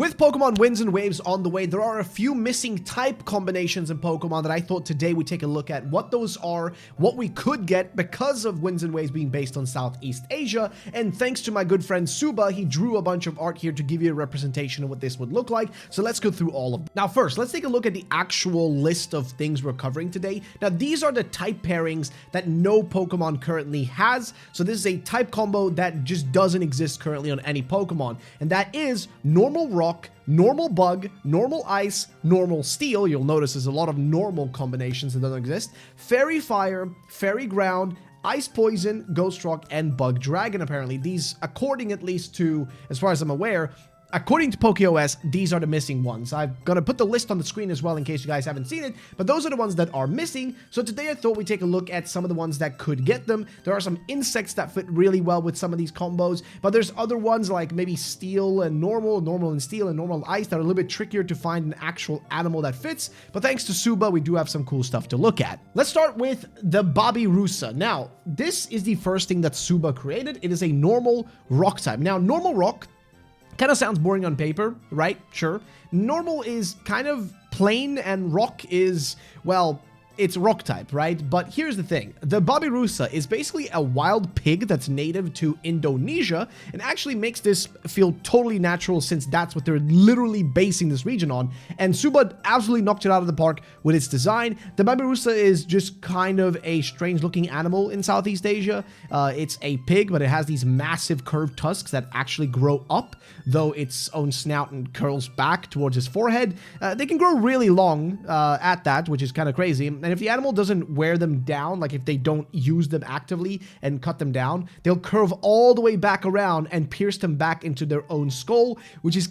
With Pokemon Winds and Waves on the way, there are a few missing type combinations in Pokemon that I thought today we'd take a look at what those are, what we could get because of Winds and Waves being based on Southeast Asia, and thanks to my good friend Suba, he drew a bunch of art here to give you a representation of what this would look like, so let's go through all of them. Now first, let's take a look at the actual list of things we're covering today. Now these are the type pairings that no Pokemon currently has, so this is a type combo that just doesn't exist currently on any Pokemon, and that is normal rock, normal bug, normal ice, normal steel. You'll notice there's a lot of normal combinations that don't exist. Fairy fire, fairy ground, ice poison, ghost rock, and bug dragon. Apparently these, according at least to, as far as I'm aware, according to PokeOS, these are the missing ones. I'm going to put the list on the screen as well in case you guys haven't seen it, but those are the ones that are missing. So today I thought we'd take a look at some of the ones that could get them. There are some insects that fit really well with some of these combos, but there's other ones like maybe steel and normal, normal and steel, and normal and ice that are a little bit trickier to find an actual animal that fits. But thanks to Suba, we do have some cool stuff to look at. Let's start with the Babirusa. Now, this is the first thing that Suba created. It is a normal rock type. Now, normal rock kind of sounds boring on paper, right? Sure. Normal is kind of plain and rock is, well, it's rock type, right? But here's the thing. The Babirusa is basically a wild pig that's native to Indonesia and actually makes this feel totally natural since that's what they're literally basing this region on. And Suba absolutely knocked it out of the park with its design. The Babirusa is just kind of a strange looking animal in Southeast Asia. It's a pig, but it has these massive curved tusks that actually grow up, though its own snout and curls back towards its forehead. They can grow really long at that, which is kind of crazy. And if the animal doesn't wear them down, like if they don't use them actively and cut them down, they'll curve all the way back around and pierce them back into their own skull, which is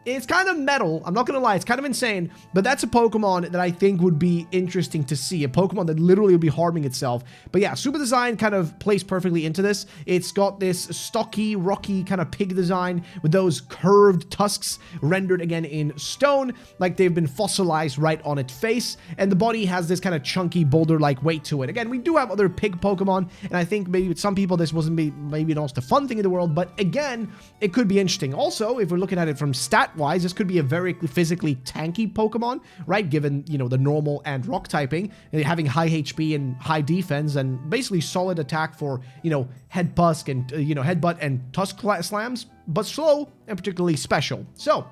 it's kind of metal. I'm not gonna lie, it's kind of insane, but that's a Pokemon that I think would be interesting to see. A Pokemon that literally would be harming itself. But yeah, Super Design kind of plays perfectly into this. It's got this stocky, rocky kind of pig design with those curved tusks rendered again in stone, like they've been fossilized right on its face. And the body has this kind of chunky boulder-like weight to it. Again, we do have other pig Pokemon, and I think maybe with some people this wasn't maybe the most fun thing in the world, but again, it could be interesting. Also, if we're looking at it from stat-wise, this could be a very physically tanky Pokemon, right? Given, you know, the normal and rock typing, having high HP and high defense and basically solid attack for, you know, headbutt and tusk slams, but slow and particularly special. So,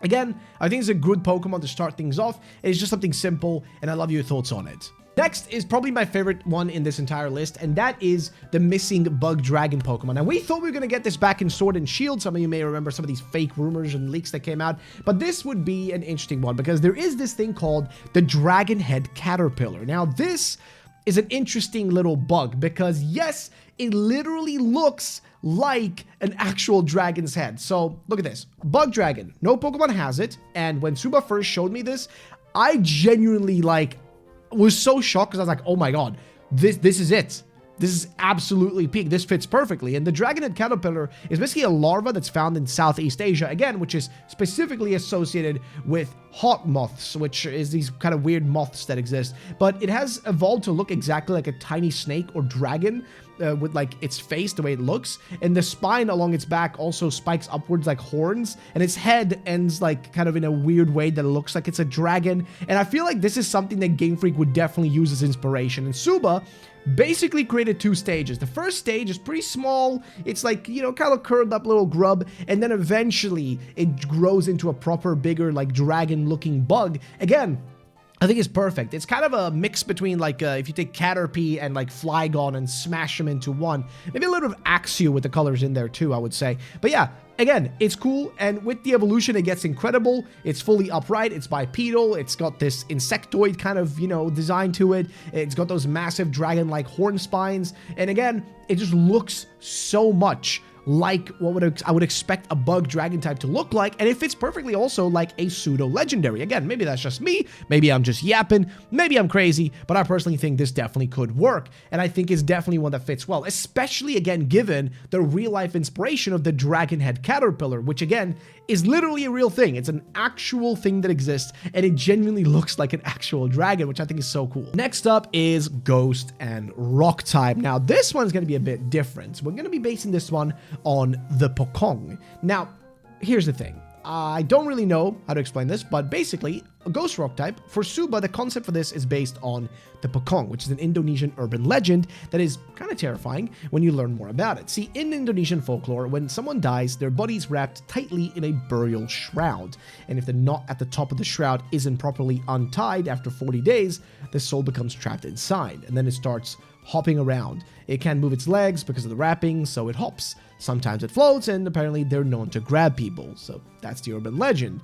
again, I think it's a good Pokemon to start things off. It's just something simple, and I love your thoughts on it. Next is probably my favorite one in this entire list, and that is the missing Bug Dragon Pokemon. Now, we thought we were going to get this back in Sword and Shield. Some of you may remember some of these fake rumors and leaks that came out, but this would be an interesting one because there is this thing called the Dragon Head Caterpillar. Now, this is an interesting little bug because, yes, it literally looks like an actual dragon's head. So, look at this. Bug Dragon. No Pokemon has it, and when Suba first showed me this, I genuinely, was so shocked because I was like, oh my god, this is it. This is absolutely peak. This fits perfectly. And the Dragonhead Caterpillar is basically a larva that's found in Southeast Asia, again, which is specifically associated with hawk moths, which is these kind of weird moths that exist. But it has evolved to look exactly like a tiny snake or dragon, with like its face, the way it looks, and the spine along its back also spikes upwards like horns, and its head ends like kind of in a weird way that it looks like it's a dragon. And I feel like this is something that Game Freak would definitely use as inspiration. And Suba basically created two stages. The first stage is pretty small. It's like, you know, kind of curled up little grub, and then eventually it grows into a proper bigger like dragon looking bug. Again, I think it's perfect. It's kind of a mix between like if you take Caterpie and like Flygon and smash them into one. Maybe a little bit of Axew with the colors in there too, I would say. But yeah, again, it's cool, and with the evolution, it gets incredible. It's fully upright, it's bipedal, it's got this insectoid kind of, you know, design to it. It's got those massive dragon-like horn spines, and again, it just looks so much like what I would expect a bug dragon type to look like, and it fits perfectly also like a pseudo-legendary. Again, maybe that's just me, maybe I'm just yapping, maybe I'm crazy, but I personally think this definitely could work, and I think it's definitely one that fits well, especially, again, given the real-life inspiration of the Dragon Head Caterpillar, which, again, is literally a real thing. It's an actual thing that exists, and it genuinely looks like an actual dragon, which I think is so cool. Next up is Ghost and Rock type. Now, this one's going to be a bit different. We're going to be basing this one on the Pokong. Now, here's the thing. I don't really know how to explain this, but basically, a Ghost Rock type. For Suba, the concept for this is based on the Pokong, which is an Indonesian urban legend that is kind of terrifying when you learn more about it. See, in Indonesian folklore, when someone dies, their body's wrapped tightly in a burial shroud. And if the knot at the top of the shroud isn't properly untied after 40 days, the soul becomes trapped inside, and then it starts hopping around. It can't move its legs because of the wrapping, so it hops. Sometimes it floats, and apparently they're known to grab people, so that's the urban legend.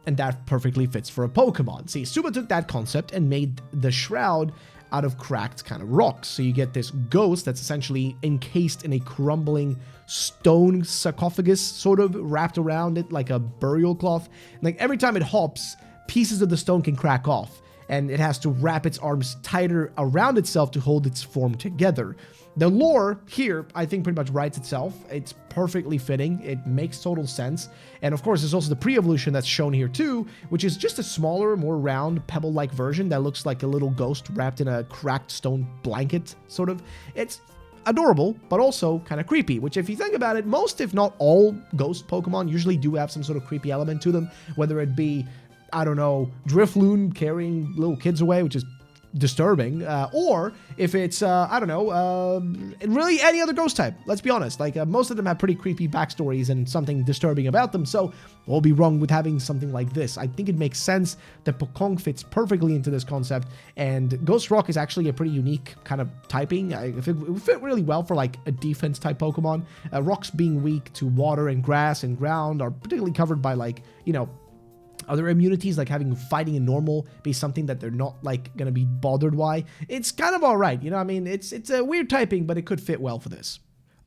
And that perfectly fits for a Pokemon. See, Suba took that concept and made the shroud out of cracked kind of rocks. So you get this ghost that's essentially encased in a crumbling stone sarcophagus, sort of wrapped around it like a burial cloth. Like every time it hops, pieces of the stone can crack off, and it has to wrap its arms tighter around itself to hold its form together. The lore here, I think, pretty much writes itself. It's perfectly fitting. It makes total sense. And of course, there's also the pre-evolution that's shown here too, which is just a smaller, more round, pebble-like version that looks like a little ghost wrapped in a cracked stone blanket, sort of. It's adorable, but also kind of creepy, which if you think about it, most, if not all, ghost Pokemon usually do have some sort of creepy element to them, whether it be, I don't know, Drifloon carrying little kids away, which is disturbing, or if it's I don't know, really any other ghost type. Let's be honest, like most of them have pretty creepy backstories and something disturbing about them, so we'll be wrong with having something like this. I think it makes sense. The Pokong fits perfectly into this concept, and Ghost Rock is actually a pretty unique kind of typing. It would fit really well for like a defense type Pokemon. Rocks being weak to water and grass and ground are particularly covered by, like, you know, other immunities, like having fighting in normal be something that they're not like gonna be bothered by. It's kind of all right, you know. I mean, it's a weird typing, but it could fit well for this.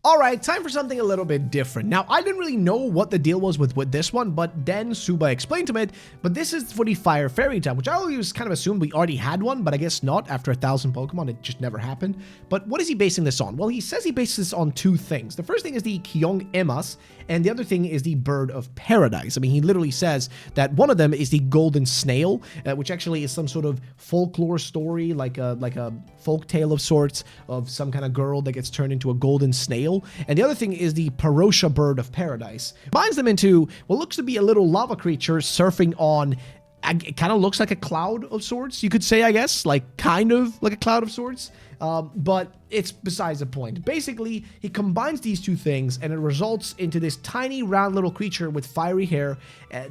All right, time for something a little bit different. Now, I didn't really know what the deal was with this one, but then Suba explained to me it. But this is for the Fire Fairy type, which I always kind of assumed we already had one, but I guess not. After 1,000 Pokemon, it just never happened. But what is he basing this on? Well, he says he bases this on two things. The first thing is the Kyong Emas, and the other thing is the Bird of Paradise. I mean, he literally says that one of them is the Golden Snail, which actually is some sort of folklore story, like a folk tale of sorts, of some kind of girl that gets turned into a golden snail. And the other thing is the Parosha Bird of Paradise. Combines them into what looks to be a little lava creature surfing on, it kind of looks like a cloud of sorts, you could say, I guess, like kind of like a cloud of sorts. But it's besides the point. Basically, he combines these two things, and it results into this tiny, round little creature with fiery hair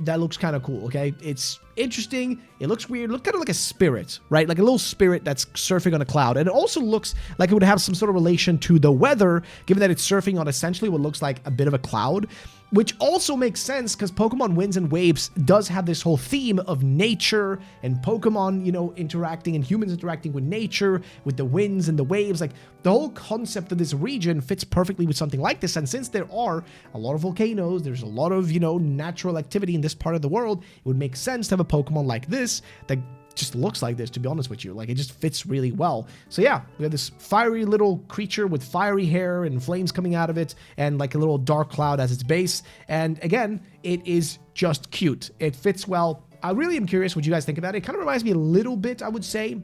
that looks kind of cool, okay? It's interesting. It looks weird. It looks kind of like a spirit, right? Like a little spirit that's surfing on a cloud. And it also looks like it would have some sort of relation to the weather, given that it's surfing on essentially what looks like a bit of a cloud, which also makes sense because Pokemon Winds and Waves does have this whole theme of nature and Pokemon, you know, interacting and humans interacting with nature, with the winds and the waves. Like, the whole concept of this region fits perfectly with something like this. And since there are a lot of volcanoes, there's a lot of, you know, natural activity in this part of the world, it would make sense to have a Pokemon like this that just looks like this, to be honest with you. Like, it just fits really well. So yeah, we have this fiery little creature with fiery hair and flames coming out of it, and like a little dark cloud as its base. And again, it is just cute. It fits well. I really am curious what you guys think about it. It kind of reminds me a little bit, I would say,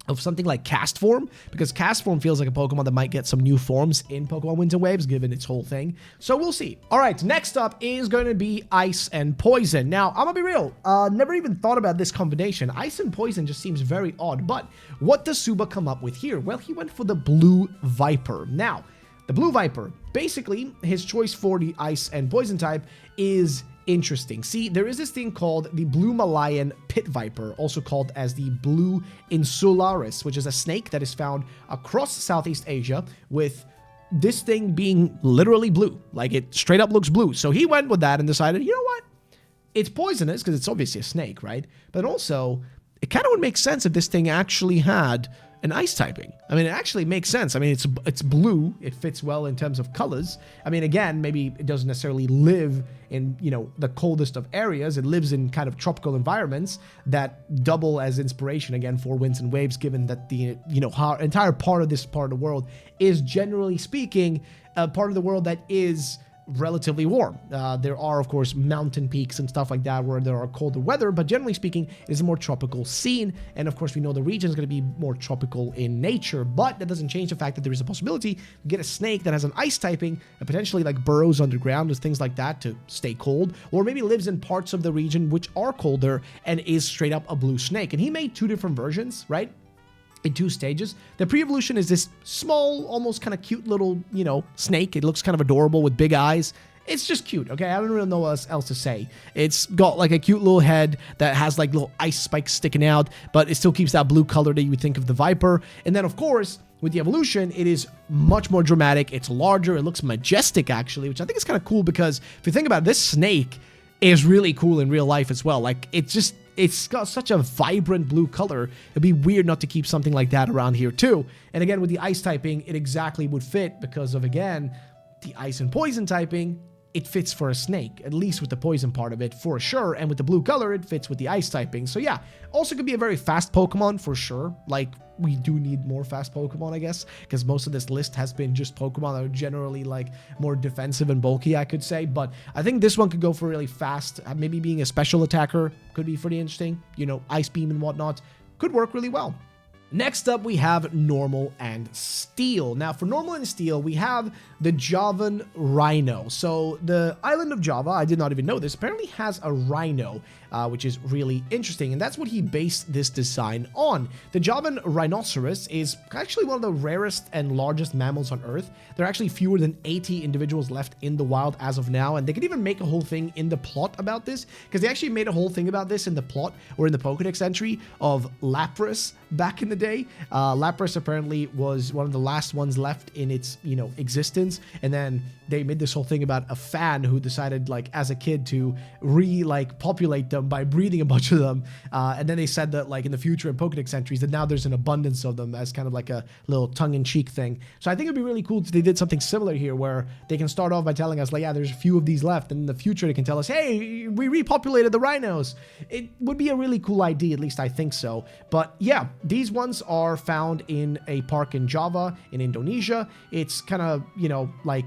of something like Castform, because Castform feels like a Pokemon that might get some new forms in Pokemon Winds and Waves, given its whole thing. So we'll see. All right, next up is going to be Ice and Poison. Now, I'm gonna be real. Never even thought about this combination. Ice and Poison just seems very odd, but what does Suba come up with here? Well, he went for the Blue Viper. Now, the Blue Viper, basically, his choice for the Ice and Poison type is interesting. See, there is this thing called the Blue Malayan Pit Viper, also called as the Blue Insularis, which is a snake that is found across Southeast Asia, with this thing being literally blue. Like, it straight up looks blue. So he went with that and decided, you know what? It's poisonous because it's obviously a snake, right? But also, it kind of would make sense if this thing actually had an ice typing. I mean, it actually makes sense. I mean, it's blue. It fits well in terms of colors. I mean, again, maybe it doesn't necessarily live in, you know, the coldest of areas. It lives in kind of tropical environments that double as inspiration, again, for Winds and Waves, given that the, you know, entire part of this part of the world is, generally speaking, a part of the world that is relatively warm. There are, of course, mountain peaks and stuff like that where there are colder weather, but generally speaking, it is a more tropical scene. And of course, we know the region is going to be more tropical in nature, but that doesn't change the fact that there is a possibility to get a snake that has an ice typing and potentially like burrows underground or things like that to stay cold, or maybe lives in parts of the region which are colder and is straight up a blue snake. And he made 2 different versions, right? In 2 stages. The pre-evolution is this small, almost kind of cute little, you know, snake. It looks kind of adorable with big eyes. It's just cute, okay? I don't really know what else to say. It's got like a cute little head that has like little ice spikes sticking out, but it still keeps that blue color that you would think of the Viper. And then, of course, with the evolution, it is much more dramatic. It's larger. It looks majestic, actually, which I think is kind of cool because if you think about it, this snake is really cool in real life as well. Like, it's got such a vibrant blue color. It'd be weird not to keep something like that around here too. And again, with the ice typing, it exactly would fit because of, again, the ice and poison typing. It fits for a snake, at least with the poison part of it for sure. And with the blue color, it fits with the ice typing. So yeah, also could be a very fast Pokemon for sure. Like, we do need more fast Pokemon, I guess, because most of this list has been just Pokemon that are generally like more defensive and bulky, I could say. But I think this one could go for really fast. Maybe being a special attacker could be pretty interesting. You know, Ice Beam and whatnot could work really well. Next up, we have Normal and Steel. Now, for Normal and Steel, we have the Javan Rhino. So, the island of Java, I did not even know this, apparently has a rhino, which is really interesting, and that's what he based this design on. The Javan rhinoceros is actually one of the rarest and largest mammals on Earth. There are actually fewer than 80 individuals left in the wild as of now, and they could even make a whole thing in the plot about this, because they actually made a whole thing about this in the plot, or in the Pokédex entry of Lapras back in the day. Lapras apparently was one of the last ones left in its, you know, existence, and then they made this whole thing about a fan who decided, like, as a kid to populate them by breeding a bunch of them, and then they said that, like, in the future in Pokédex entries that now there's an abundance of them as kind of like a little tongue-in-cheek thing. So I think it'd be really cool if they did something similar here where they can start off by telling us, like, yeah, there's a few of these left, and in the future they can tell us, hey, we repopulated the rhinos. It would be a really cool idea, at least I think so. But yeah, these ones are found in a park in Java in Indonesia. It's kind of, you know, like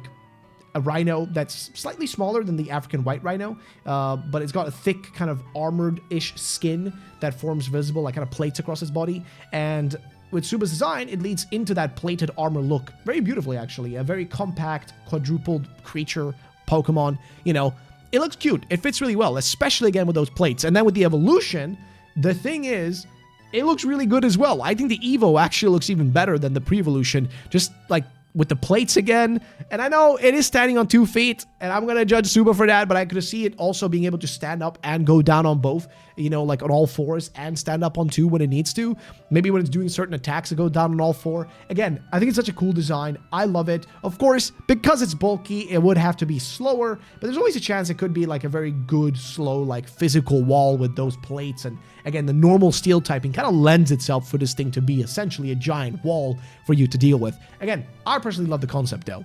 a rhino that's slightly smaller than the African white rhino, but it's got a thick kind of armored-ish skin that forms visible, like kind of plates across its body. And with Suba's design, it leads into that plated armor look very beautifully, actually. A very compact, quadrupled creature Pokemon. You know, it looks cute. It fits really well, especially again with those plates. And then with the evolution, the thing is, it looks really good as well. I think the Evo actually looks even better than the pre-evolution, just like with the plates again. And I know it is standing on 2 feet, and I'm going to judge Suba for that, but I could see it also being able to stand up and go down on both, you know, like on all 4s and stand up on 2 when it needs to. Maybe when it's doing certain attacks, it go down on all 4. Again, I think it's such a cool design. I love it. Of course, because it's bulky, it would have to be slower, but there's always a chance it could be like a very good, slow, like physical wall with those plates. And again, the normal steel typing kind of lends itself for this thing to be essentially a giant wall for you to deal with. Again, I personally love the concept though.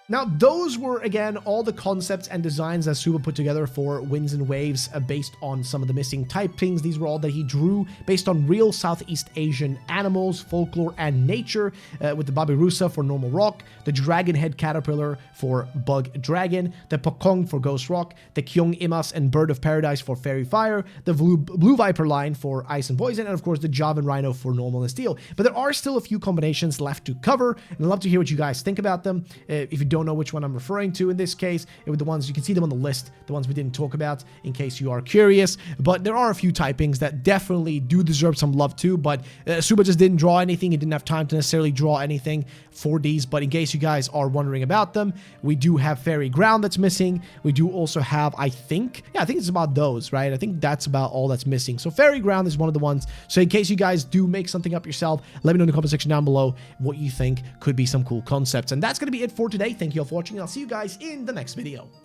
Now, those were, again, all the concepts and designs that Suba put together for Winds and Waves based on some of the missing typings. These were all that he drew based on real Southeast Asian animals, folklore, and nature, with the Babirusa for Normal Rock, the Dragon Head Caterpillar for Bug Dragon, the Pokong for Ghost Rock, the Kyong Imas and Bird of Paradise for Fairy Fire, the Blue Viper line for Ice and Poison, and of course the Javan Rhino for Normal and Steel. But there are still a few combinations left to cover, and I'd love to hear what you guys think about them. If you don't know which one I'm referring to in this case, with the ones you can see them on the list, the ones we didn't talk about, in case you are curious. But there are a few typings that definitely do deserve some love too, but Suba just didn't draw anything. He didn't have time to necessarily draw anything for these, but in case you guys are wondering about them, we do have Fairy Ground that's missing. We do also have, I think it's about those, right? I think that's about all that's missing. So Fairy Ground is one of the ones. So in case you guys do make something up yourself, let me know in the comment section down below what you think could be some cool concepts. And that's going to be it for today. Thank you all for watching. I'll see you guys in the next video.